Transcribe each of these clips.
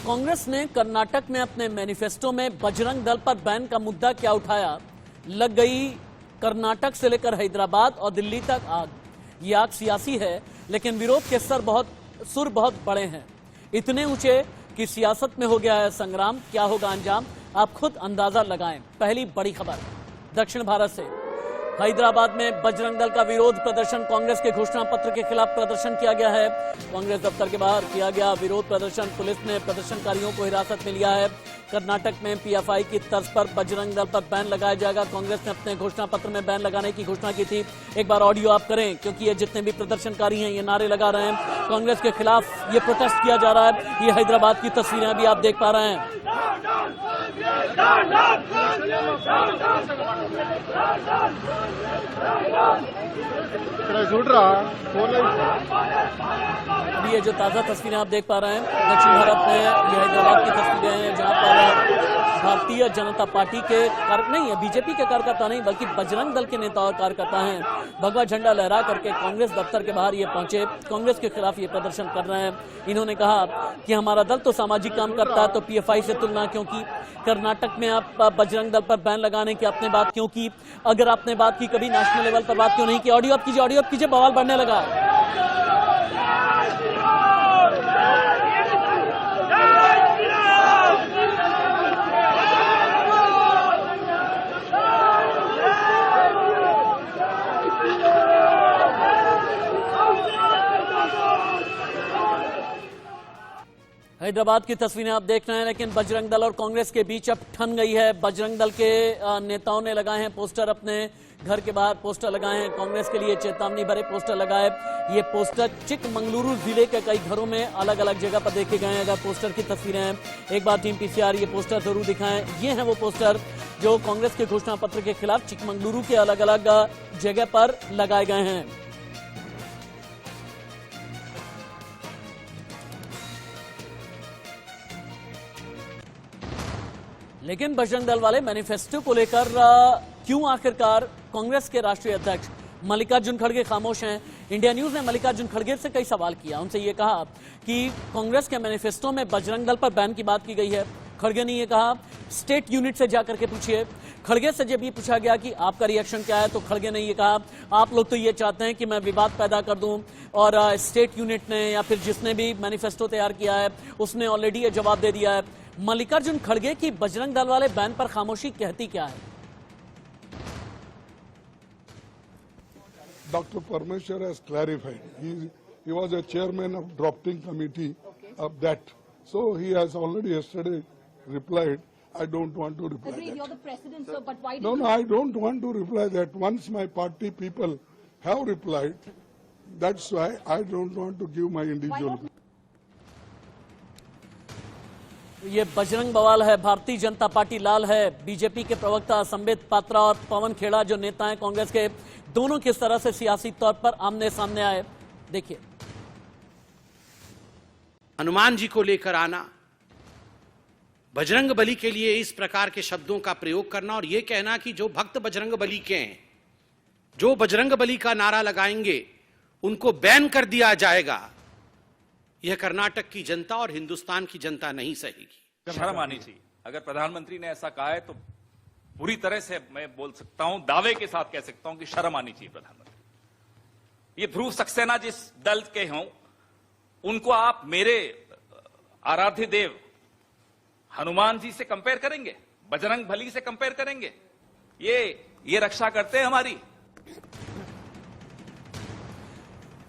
कांग्रेस ने कर्नाटक में अपने मैनिफेस्टो में बजरंग दल पर बैन का मुद्दा क्या उठाया? लग गई कर्नाटक से लेकर हैदराबाद और दिल्ली तक आग। ये आग सियासी है, लेकिन विरोध के सुर बहुत बड़े हैं, इतने ऊंचे कि सियासत में हो गया है संग्राम। क्या होगा अंजाम, आप खुद अंदाजा लगाएं। पहली बड़ी खबर दक्षिण भारत से। हैदराबाद में बजरंग दल का विरोध प्रदर्शन, कांग्रेस के घोषणा पत्र के खिलाफ प्रदर्शन किया गया है। कांग्रेस दफ्तर के बाहर किया गया विरोध प्रदर्शन। पुलिस ने प्रदर्शनकारियों को हिरासत में लिया है। कर्नाटक में पीएफआई की तर्ज पर बजरंग दल पर बैन लगाया जाएगा। कांग्रेस ने अपने घोषणा पत्र में बैन लगाने की घोषणा की थी। एक बार ऑडियो आप करें, क्योंकि ये जितने भी प्रदर्शनकारी हैं ये नारे लगा रहे हैं, कांग्रेस के खिलाफ ये प्रोटेस्ट किया जा रहा है। ये हैदराबाद की तस्वीरें अभी आप देख पा रहे हैं। अभी ये जो ताजा तस्वीरें आप देख पा रहे हैं दक्षिण भारत में, ये हैदराबाद की तस्वीरें हैं, जहां पर भारतीय जनता पार्टी के बीजेपी के कार्यकर्ता नहीं, बल्कि बजरंग दल के नेता और कार्यकर्ता हैं, भगवा झंडा लहरा करके कांग्रेस दफ्तर के बाहर ये पहुंचे। कांग्रेस के खिलाफ ये प्रदर्शन कर रहे हैं। इन्होंने कहा कि हमारा दल तो सामाजिक काम करता है, तो पीएफआई से तुलना क्यों की? कर्नाटक में आप बजरंग दल पर बैन लगाने की आपने बात क्यों की? अगर आपने बात की, कभी नेशनल लेवल पर बात क्यों नहीं की? ऑडियो आप कीजिए, बवाल बढ़ने लगा। हैदराबाद की तस्वीरें आप देख रहे हैं, लेकिन बजरंग दल और कांग्रेस के बीच अब ठन गई है। बजरंग दल के नेताओं ने लगाए हैं पोस्टर, अपने घर के बाहर पोस्टर लगाए हैं, कांग्रेस के लिए चेतावनी भरे पोस्टर लगाए। ये पोस्टर चिकमंगलुरु जिले के कई घरों में अलग अलग जगह पर देखे गए हैं। अगर पोस्टर की तस्वीरें हैं, एक बार टीम पीसीआर ये पोस्टर जरूर दिखाएं। ये हैं वो पोस्टर जो कांग्रेस के घोषणा पत्र के खिलाफ चिकमंगलुरु के अलग अलग जगह पर लगाए गए हैं। लेकिन बजरंग दल वाले मैनिफेस्टो को लेकर क्यों आखिरकार कांग्रेस के राष्ट्रीय अध्यक्ष मल्लिकार्जुन खड़गे खामोश हैं? इंडिया न्यूज ने मल्लिकार्जुन खड़गे से कई सवाल किया। उनसे ये कहा कि कांग्रेस के मैनिफेस्टो में बजरंग दल पर बैन की बात की गई है। खड़गे ने ये कहा स्टेट यूनिट से जाकर के पूछिए। खड़गे से जब ये पूछा गया कि आपका रिएक्शन क्या है, तो खड़गे ने ये कहा आप लोग तो ये चाहते हैं कि मैं विवाद पैदा कर दूं, और स्टेट यूनिट ने या फिर जिसने भी मैनिफेस्टो तैयार किया है उसने ऑलरेडी ये जवाब दे दिया है। मल्लिकार्जुन खड़गे की बजरंग दल वाले बैन पर खामोशी कहती क्या है? Dr. Parmeshwar has clarified. He was a chairman of drafting committee of that. So he has already yesterday replied. I don't want to reply. Agreed, you're the president, sir, but why did No, I don't want to reply that. Once my party people have replied, that's why I don't want to give my individual. ये बजरंग बवाल है, Bharatiya Janata party लाल है। BJP के प्रवक्ता संबित पात्रा और पवन खेड़ा जो नेता हैं कांग्रेस के, दोनों किस तरह से सियासी तौर पर आमने सामने आए, देखिए। हनुमान जी को लेकर आना, बजरंग बली के लिए इस प्रकार के शब्दों का प्रयोग करना और यह कहना कि जो भक्त बजरंग बली के हैं, जो बजरंग बली का नारा लगाएंगे उनको बैन कर दिया जाएगा, यह कर्नाटक की जनता और हिंदुस्तान की जनता नहीं सहेगी। शर्म आनी चाहिए। अगर प्रधानमंत्री ने ऐसा कहा है तो पूरी तरह से मैं बोल सकता हूं, दावे के साथ कह सकता हूं कि शर्म आनी चाहिए प्रधानमंत्री। ये ध्रुव सक्सेना जिस दल के हों, उनको आप मेरे आराध्य देव हनुमान जी से कंपेयर करेंगे, बजरंग बली से कंपेयर करेंगे? ये रक्षा करते हैं हमारी?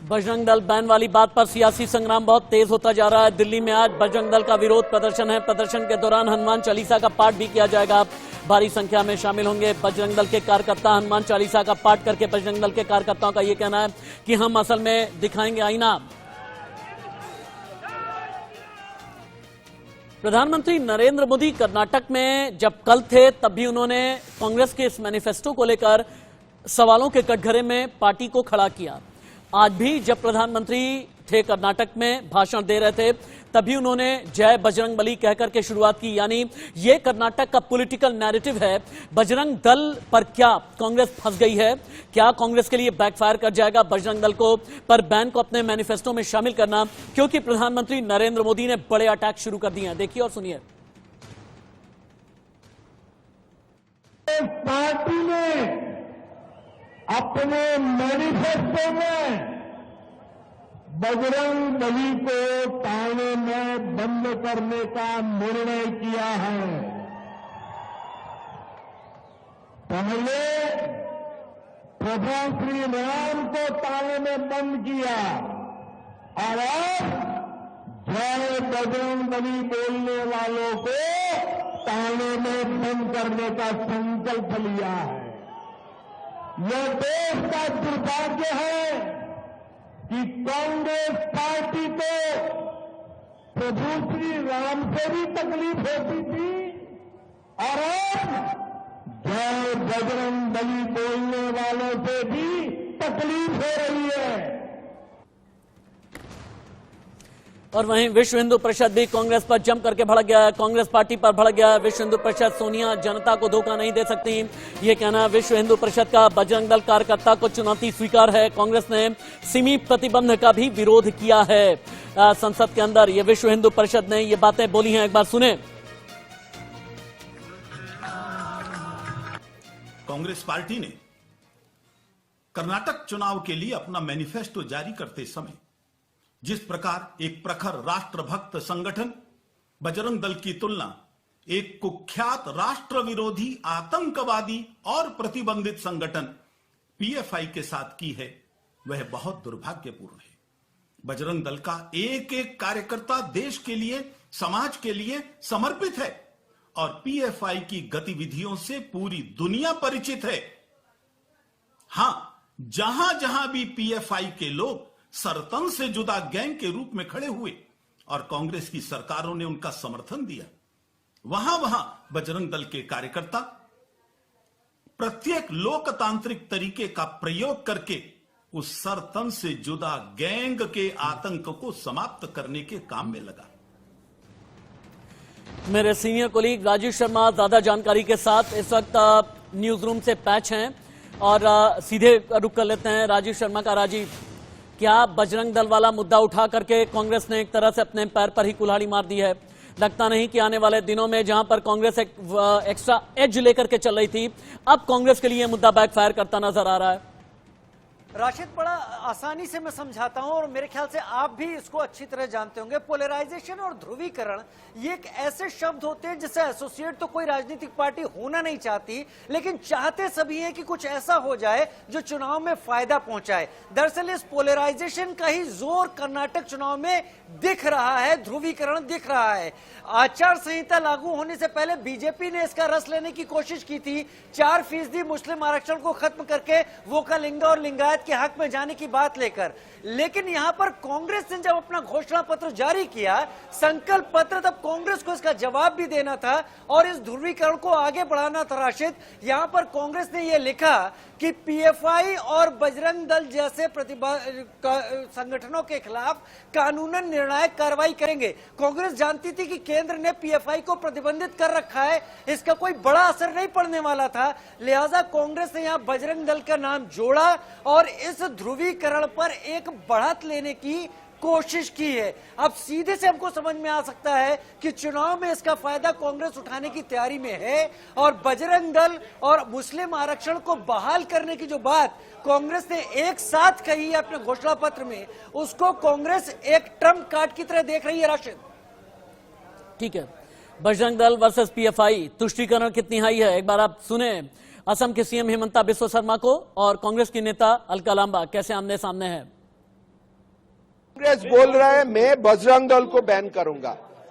बजरंग दल बैन वाली बात पर सियासी संग्राम बहुत तेज होता जा रहा है। दिल्ली में आज बजरंग दल का विरोध प्रदर्शन है। प्रदर्शन के दौरान हनुमान चालीसा का पाठ भी किया जाएगा। भारी संख्या में शामिल होंगे बजरंग दल के कार्यकर्ता। हनुमान चालीसा का पाठ करके बजरंग दल के कार्यकर्ताओं का यह कहना है कि हम असल में दिखाएंगे आईना। प्रधानमंत्री नरेंद्र मोदी कर्नाटक में जब कल थे, तब भी उन्होंने कांग्रेस के इस मैनिफेस्टो को लेकर सवालों के कटघरे में पार्टी को खड़ा किया। आज भी जब प्रधानमंत्री थे कर्नाटक में, भाषण दे रहे थे, तभी उन्होंने जय बजरंग बली कहकर के शुरुआत की। यानी ये कर्नाटक का पॉलिटिकल नैरेटिव है। बजरंग दल पर क्या कांग्रेस फंस गई है? क्या कांग्रेस के लिए बैकफायर कर जाएगा बजरंग दल को पर बैन को अपने मैनिफेस्टो में शामिल करना? क्योंकि प्रधानमंत्री नरेंद्र मोदी ने बड़े अटैक शुरू कर दिए हैं। देखिए और सुनिए। पार्टी ने अपने मैनिफेस्टो में बजरंग बली को थाने में बंद करने का निर्णय किया है। पहले प्रभु श्री राम को थाने में बंद किया और अब जय बजरंग बली बोलने वालों को थाने में बंद करने का संकल्प लिया है। यह देश का दुर्भाग्य है कि कांग्रेस पार्टी को प्रभु श्री राम से भी तकलीफ होती थी और अब जय बजरंग बली बोलने वालों से भी तकलीफ हो रही है। और वहीं विश्व हिंदू परिषद भी कांग्रेस पर जम करके भड़क गया है, कांग्रेस पार्टी पर भड़क गया है। विश्व हिंदू परिषद सोनिया जनता को धोखा नहीं दे सकती, ये कहना विश्व हिंदू परिषद का। बजरंग दल कार्यकर्ता को चुनौती स्वीकार है। कांग्रेस ने सिमी प्रतिबंध का भी विरोध किया है संसद के अंदर। ये विश्व हिंदू परिषद ने ये बातें बोली हैं, एक बार सुने। कांग्रेस पार्टी ने कर्नाटक चुनाव के लिए अपना मैनिफेस्टो जारी करते समय जिस प्रकार एक प्रखर राष्ट्रभक्त संगठन बजरंग दल की तुलना एक कुख्यात राष्ट्र विरोधी आतंकवादी और प्रतिबंधित संगठन पीएफआई के साथ की है, वह बहुत दुर्भाग्यपूर्ण है। बजरंग दल का एक एक कार्यकर्ता देश के लिए, समाज के लिए समर्पित है और पीएफआई की गतिविधियों से पूरी दुनिया परिचित है। हां, जहां जहां भी पीएफआई के लोग सरतन से जुदा गैंग के रूप में खड़े हुए और कांग्रेस की सरकारों ने उनका समर्थन दिया, वहां वहां बजरंग दल के कार्यकर्ता प्रत्येक लोकतांत्रिक तरीके का प्रयोग करके उस सरतन से जुदा गैंग के आतंक को समाप्त करने के काम में लगा। मेरे सीनियर कोलीग राजीव शर्मा ज्यादा जानकारी के साथ इस वक्त न्यूज रूम से पैच हैं और सीधे रुक कर लेते हैं राजीव शर्मा का। राजीव, क्या बजरंग दल वाला मुद्दा उठा करके कांग्रेस ने एक तरह से अपने पैर पर ही कुल्हाड़ी मार दी है? लगता नहीं कि आने वाले दिनों में जहां पर कांग्रेस एक एक्स्ट्रा एज लेकर के चल रही थी, अब कांग्रेस के लिए मुद्दा बैकफायर करता नजर आ रहा है। राशिद, बड़ा आसानी से मैं समझाता हूं और मेरे ख्याल से आप भी इसको अच्छी तरह जानते होंगे। पोलराइजेशन और ध्रुवीकरण ये एक ऐसे शब्द होते हैं जिससे एसोसिएट तो कोई राजनीतिक पार्टी होना नहीं चाहती, लेकिन चाहते सभी हैं कि कुछ ऐसा हो जाए जो चुनाव में फायदा पहुंचाए। दरअसल इस पोलराइजेशन का ही जोर कर्नाटक चुनाव में दिख रहा है, ध्रुवीकरण दिख रहा है। आचार संहिता लागू होने से पहले बीजेपी ने इसका रस लेने की कोशिश की थी, 4% मुस्लिम आरक्षण को खत्म करके वोकालिंगा और लिंगायत के हक में जाने की बात लेकर। लेकिन यहां पर कांग्रेस ने जब अपना घोषणा पत्र जारी किया, संकल्प पत्र, तब कांग्रेस को इसका जवाब भी देना था और इस ध्रुवीकरण को आगे बढ़ाना था। राशिद, यहां पर कांग्रेस ने यह लिखा कि पीएफआई और बजरंग दल जैसे संगठनों के खिलाफ कानूनन निर्णायक कार्रवाई करेंगे। कांग्रेस जानती थी कि केंद्र ने पीएफआई को प्रतिबंधित कर रखा है, इसका कोई बड़ा असर नहीं पड़ने वाला था, लिहाजा कांग्रेस ने यहां बजरंग दल का नाम जोड़ा और इस ध्रुवीकरण पर एक बढ़त लेने की कोशिश की है। अब सीधे से हमको समझ में आ सकता है कि चुनाव में इसका फायदा कांग्रेस उठाने की तैयारी में है और बजरंग दल और मुस्लिम आरक्षण को बहाल करने की जो बात कांग्रेस ने एक साथ कही है अपने घोषणा पत्र में, उसको कांग्रेस एक ट्रम्प कार्ड की तरह देख रही है। राशिद, ठीक है, बजरंग दल वर्सेस पीएफआई, तुष्टीकरण कितनी हाई है, एक बार आप सुने असम के सीएम हिमंता बिस्वा शर्मा को और कांग्रेस की नेता अलका लांबा कैसे आमने सामने है। कांग्रेस बोल रहा है मैं बजरंग दल को बैन करूंगा,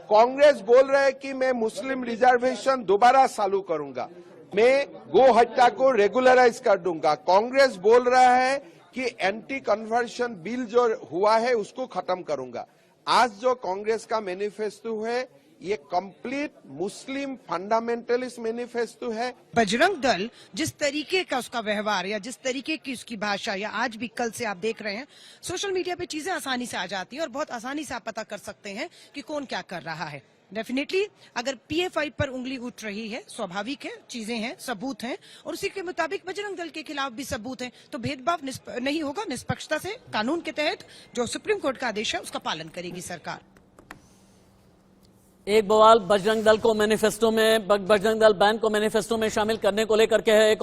कांग्रेस बोल रहा है कि मैं मुस्लिम रिजर्वेशन दोबारा चालू करूंगा, मैं गो हत्या को रेगुलराइज कर दूंगा। कांग्रेस बोल रहा है कि एंटी कन्वर्शन बिल जो हुआ है उसको खत्म करूंगा। आज जो कांग्रेस का मैनिफेस्टो है ये कंप्लीट मुस्लिम फंडामेंटलिस्ट मैनिफेस्टो है। बजरंग दल जिस तरीके का उसका व्यवहार या जिस तरीके की उसकी भाषा, या आज भी कल से आप देख रहे हैं सोशल मीडिया पे चीजें आसानी से आ जाती हैं और बहुत आसानी से आप पता कर सकते हैं कि कौन क्या कर रहा है। डेफिनेटली अगर PF5 पर उंगली उठ रही है, स्वाभाविक है, चीजें हैं, सबूत हैं, और उसी के मुताबिक बजरंग दल के खिलाफ भी सबूत हैं, तो भेदभाव नहीं होगा। निष्पक्षता से कानून के तहत जो सुप्रीम कोर्ट का आदेश है उसका पालन करेगी सरकार। एक बवाल बजरंग दल को मैनिफेस्टो में, बजरंग दल बैन को मैनिफेस्टो में शामिल करने को लेकर के है। एक